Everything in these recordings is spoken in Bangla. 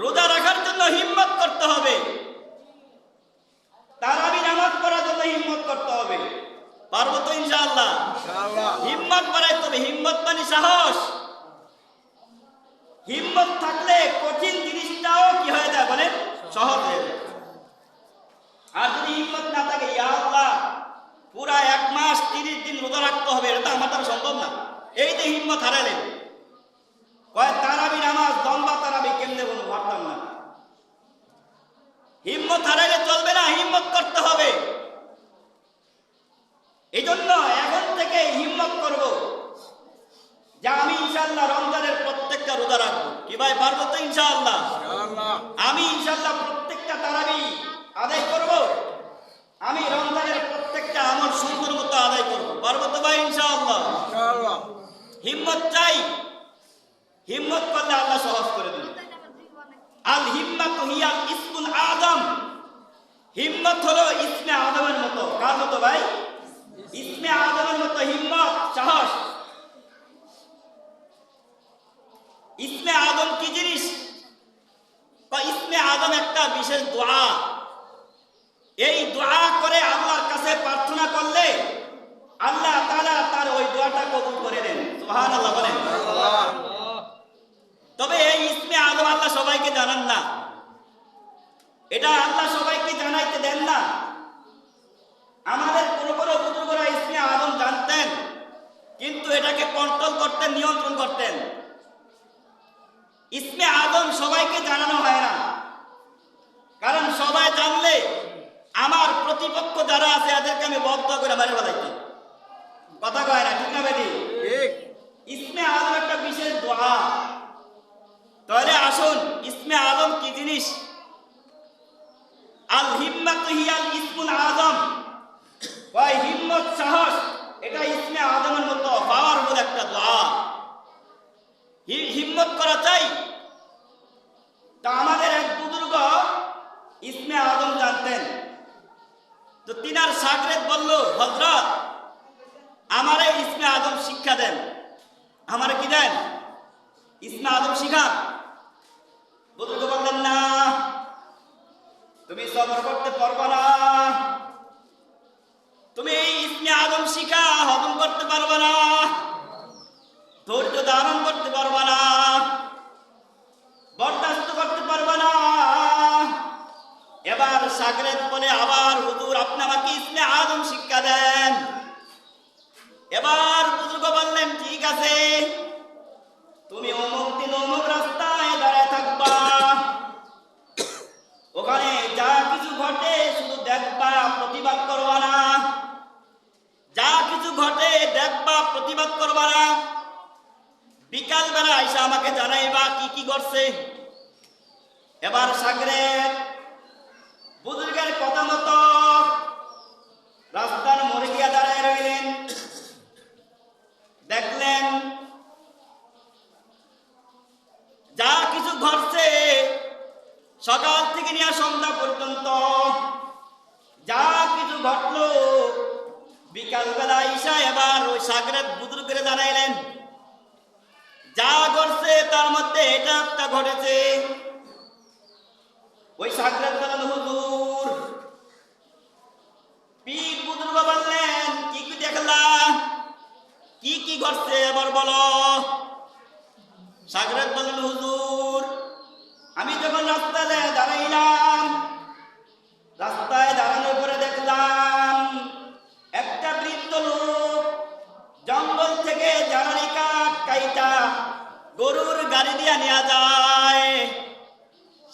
রোজা রাখার জন্য হিম্মত করতে হবে, তারাবি নামাজ পড়ার জন্য হিম্মত করতে হবে। পারবো তো ইনশাআল্লাহ? হিম্মত বাড়াইতে হবে। হিম্মত মানে সাহস। হিম্মত থাকলে কঠিন জিনিসটাও কি হয়ে যায় বলেন, সহজ হয়ে যায়। আর যদি হিম্মত না থাকে, ইয়া আল্লাহ পুরা 1 মাস 30 দিন রোজা রাখতে হবে, এটা তো আমার দ্বারা সম্ভব না, এই যে হিম্মত হারালেন। কয় তারাবি নামাজ লম্বা তারাবি কেমনে বলবো, পারতাম না। হিম্মত হারাইলে চলবে না, হিম্মত করতে হবে। এই জন্য এখন থেকে হিম্মত করব যে আমি ইনশাআল্লাহ রমজানের প্রত্যেকটা রোজা রাখবো। কি ভাই পারবো তো ইনশাআল্লাহ? আমি ইনশাআল্লাহ প্রত্যেকটা তারাবি আদায় করব। আমি রমজানের প্রত্যেকটা আমল সুন্দর মতো আদায় করব। পারবো তো ভাই ইনশাআল্লাহ? হিম্মত চাই। হিম্মত করলে আল্লাহ সহজ করে দিবেন। আল হিম্মাতু হিয়াল ইসমুল আযম। হিম্মত হলো ইসমে আযমের মতো। কার মতো ভাই? ইসমে আযমের মতো হিম্মত, সাহস। ইসমে আযম কি জিনিস? বা ইসমে আযম একটা বিশেষ দোয়া। এই দোয়া করে আল্লাহর কাছে প্রার্থনা করলে আল্লাহ তাআলা তার ওই দোয়াটা কবুল করে নেন। সুবহানাল্লাহ বলেন। তবে এই ইসমে আযম আল্লাহ সবাইকে জানান না, এটা আল্লাহ সবাইকে জানাইতে দেন না। আমাদের কোনো কোনো বুজুর্গরা ইসমে আযম জানতেন, কিন্তু এটাকে কন্ট্রোল করতেন, নিয়ন্ত্রণ করতেন। ইসমে আযম সবাইকে জানানো হয় না, কারণ সবাই জানলে আমার প্রতিপক্ষ যারা আছে এদেরকে আমি বদ্ধ করে মারে ফেলাইছি। কথা কয় না, ঠিক না বেটি? ইসমে আযম একটা বিশেষ দোয়া। তাহলে আসুন, ইসমে আযম কি জিনিস? আল হিম্মাতু হিয়াল ইসমুল আযম। ওই হিম্মত, সাহস, এটা ইসমে আযমের মতো পাওয়ারফুল একটা দোয়া। হিম্মত করা চাই। তা আমাদের এক বুজুর্গ ইসমে আযম জানতেন, তো তিনার শাগরেদ বলল, হযরত আমারে ইসমে আযম শিক্ষা দেন। আমারে কি দেন? ইসমে আযম শিখান। বুজুর্গ বললেন, না, তুমি সবর করতে পারবে না, তুমি এই ইসমে আযম শিখা হজম করতে পারবে না, ধৈর্য ধারণ করতে পারবে না, বরদাস্ত করতে পারবে না। এবার শাগরেদ বলে, আবার হুজুর আপনি আমাকে ইসমে আযম শিক্ষা দেন। এবার বুজুর্গ বললেন, ঠিক আছে, তুমি অমুক দিন অমুক রাস্তায় দাঁড়ায় থাকবা, ওখানে যা কিছু ঘটে শুধু দেখবা, প্রতিবাদ করবা না। যা কিছু ঘটে দেখবা, প্রতিবাদ করবা না। বিকাল বেলা আইসা আমাকে জানাইবা কি কি করছে। এবার শাগরেদ বুজুর্গের কথা মতো রাস্তার মোড়ে গিয়া দাঁড়ায় রইলেন। দেখলেন যা কিছু ঘটছে সকাল থেকে নিয়ে সন্ধ্যা পর্যন্ত, যা কিছু ঘটলো বিকাল বেলা আইসা এবার ওই শাগরেদ বুজুর্গের জানাইলেন, যা ঘটছে তার মধ্যে এটা একটা ঘটেছে। ওই শাগরেদ বললেন, হুজুর। পীর বুজুর্গ বললেন, কি কি দেখলা, কি কি ঘটছে এবার বলো। শাগরেদ বললেন, হুজুর আমি যখন রাস্তায় দাঁড়াইলাম, রাস্তায় দাঁড়ানোর পরে দেখলাম একটা বৃদ্ধ লোক জঙ্গল থেকে জ্বালানি কাঠ কাইটা গরুর গাড়ি দিয়ে নেওয়া যায়।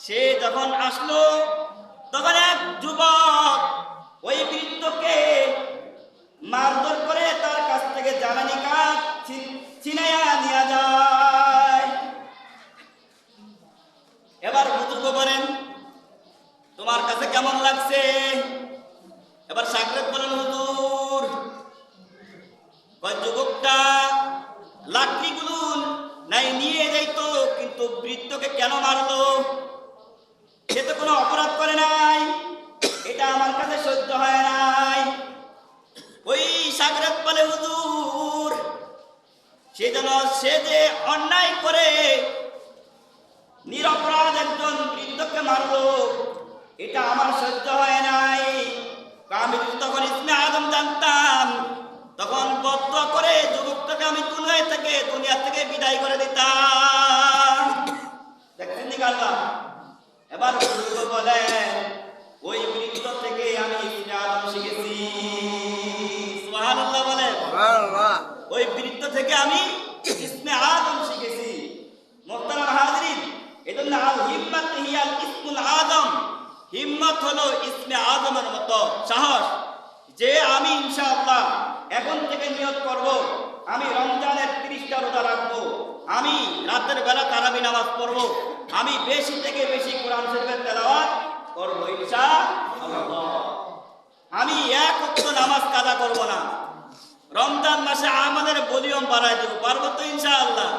সে যখন আসলো তখন এক যুবক ওই বৃদ্ধকে মারধর করে তার কাছ থেকে জ্বালানি কাঠ ছিনাইয়া নেওয়া যায়। এবার বুজুর্গ বলেন, তোমার কাছে কেমন লাগছে? এবার শাগরেদ বলেন, হুজুর ওই যুবকটা লাঠিগুলো নাই নিয়ে যাইতো, কিন্তু বৃদ্ধকে কেন মারলো? সে তো কোনো অপরাধ করে নাই, এটা আমার কাছে সহ্য হয় নাই। ওই শাগরেদ বলে, হুজুর সে যে অন্যায় করে নিরপরাধ একজন বৃদ্ধকে মারলো, এটা আমার সহ্য হয় নাই। আমি যদি তখন ইসমে আদম জানতাম, তখন বদ্ধ করে যুবকটাকে আমি দুনিয়া থেকে বিদায় করে দিতাম। দেখছেন নি কাল্লা? এবার বুজুর্গ বলেন, ওই বৃদ্ধ থেকে আমি ইসমে আদম শিখেছি। সুবহানাল্লাহ বলেন। ওই বৃদ্ধ থেকে আমি ইসমে আদম শিখেছি। মুহতারাম হাজিরিন, এজন্য আল হিম্মাত হিয়াল ইসমুল আদম, হিম্মত হলো ইসমে আদমের মতো সাহস, যে আমি ইনশাআল্লাহ এখন থেকে নিয়ত করব, আমি রমজানের 30টা রোজা রাখবো, আমি রাতের বেলা তারাবি নামাজ পড়বো, আমি বেশি থেকে বেশি কোরআন শরীফের তেলাওয়াত করবো ইনশাআল্লাহ। আমি এক ওয়াক্ত নামাজ কাজা করব না। রমজান মাসে আমাদের ভলিউম বাড়ায় দেব, পারবো তো ইনশাআল্লাহ।